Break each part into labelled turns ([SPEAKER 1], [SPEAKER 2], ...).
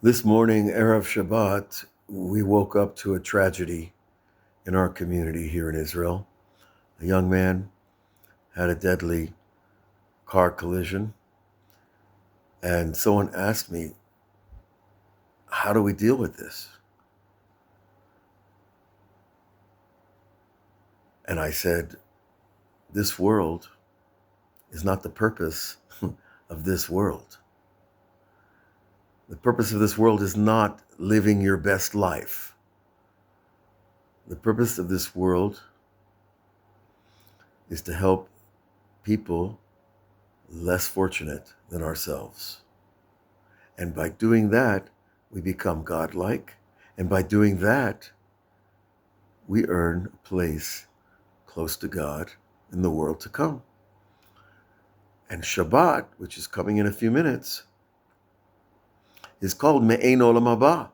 [SPEAKER 1] This morning, Erev Shabbat, we woke up to a tragedy in our community here in Israel. A young man had a deadly car collision, and someone asked me, how do we deal with this? And I said, this world is not the purpose of this world. The purpose of this world is not living your best life. The purpose of this world is to help people less fortunate than ourselves. And by doing that, we become godlike. And by doing that, we earn a place close to God in the world to come. And Shabbat, which is coming in a few minutes, is called Me'ein Olam Haba,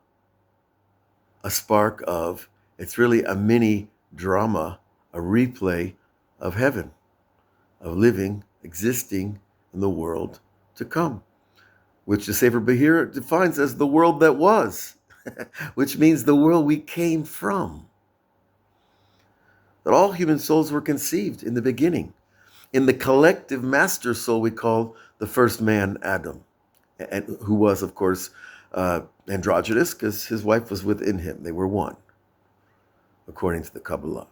[SPEAKER 1] a spark of, it's really a mini drama, a replay of heaven, of living, existing in the world to come, which the Sefer Behir defines as the world that was, which means the world we came from. That all human souls were conceived in the beginning, in the collective master soul we call the first man, Adam, and who was, of course, androgynous because his wife was within him. They were one, according to the Kabbalah.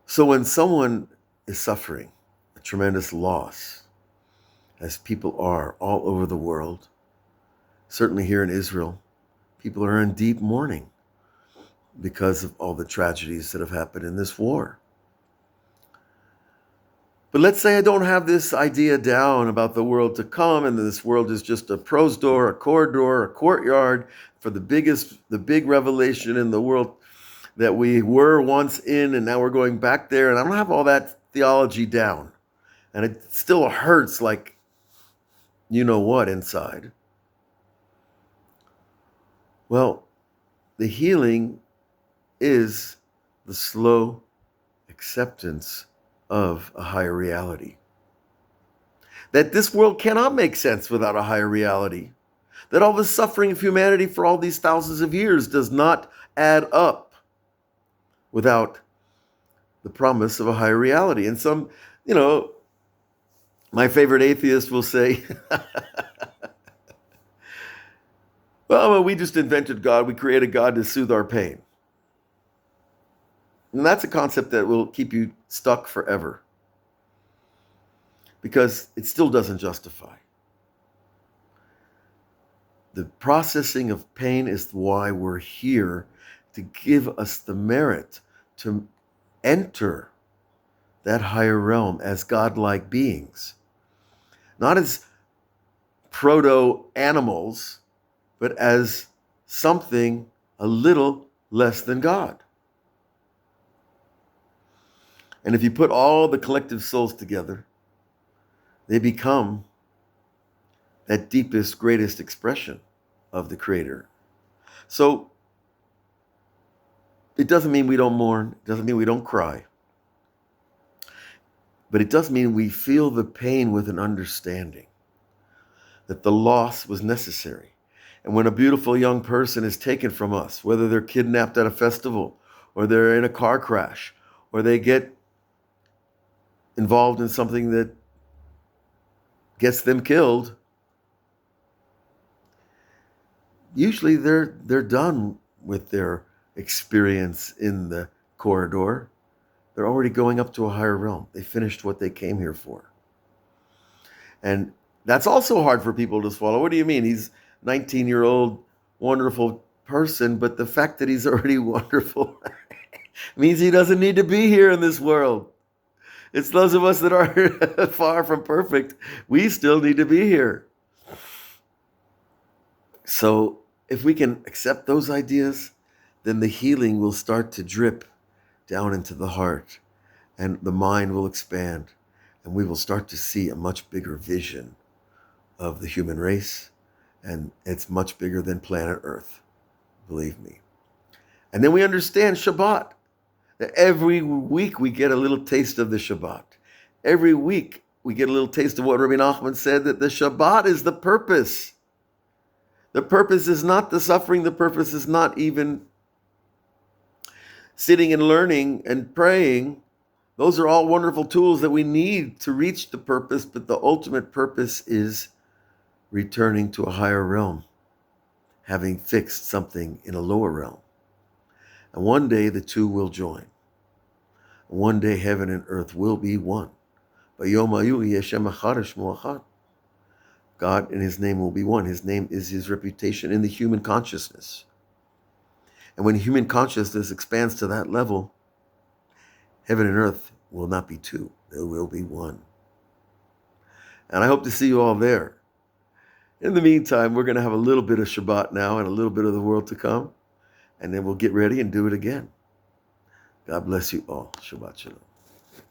[SPEAKER 1] So when someone is suffering a tremendous loss, as people are all over the world, certainly here in Israel, people are in deep mourning because of all the tragedies that have happened in this war. But let's say I don't have this idea down about the world to come, and this world is just a prose door, a corridor, a courtyard for the big revelation in the world that we were once in, and now we're going back there. And I don't have all that theology down. And it still hurts like you know what inside. Well, the healing is the slow acceptance of a higher reality. That this world cannot make sense without a higher reality. That all the suffering of humanity for all these thousands of years does not add up without the promise of a higher reality. And some, my favorite atheist will say, well, we just invented God. We created God to soothe our pain. And that's a concept that will keep you stuck forever, because it still doesn't justify. The processing of pain is why we're here, to give us the merit to enter that higher realm as godlike beings. Not as proto-animals, but as something a little less than God. And if you put all the collective souls together, they become that deepest, greatest expression of the Creator. So it doesn't mean we don't mourn. It doesn't mean we don't cry. But it does mean we feel the pain with an understanding that the loss was necessary. And when a beautiful young person is taken from us, whether they're kidnapped at a festival, or they're in a car crash, or they get involved in something that gets them killed, usually they're done with their experience in the corridor. They're already going up to a higher realm. They finished what they came here for. And that's also hard for people to swallow. What do you mean? He's a 19-year-old, wonderful person, but the fact that he's already wonderful means he doesn't need to be here in this world. It's those of us that are far from perfect. We still need to be here. So if we can accept those ideas, then the healing will start to drip down into the heart, and the mind will expand, and we will start to see a much bigger vision of the human race, and it's much bigger than planet Earth, believe me. And then we understand Shabbat. Every week we get a little taste of the Shabbat. Every week we get a little taste of what Rabbi Nachman said, that the Shabbat is the purpose. The purpose is not the suffering. The purpose is not even sitting and learning and praying. Those are all wonderful tools that we need to reach the purpose, but the ultimate purpose is returning to a higher realm, having fixed something in a lower realm. And one day the two will join. One day heaven and earth will be one. God and his name will be one. His name is his reputation in the human consciousness. And when human consciousness expands to that level, heaven and earth will not be two. There will be one. And I hope to see you all there. In the meantime, we're going to have a little bit of Shabbat now and a little bit of the world to come. And then we'll get ready and do it again. God bless you all. Shabbat shalom.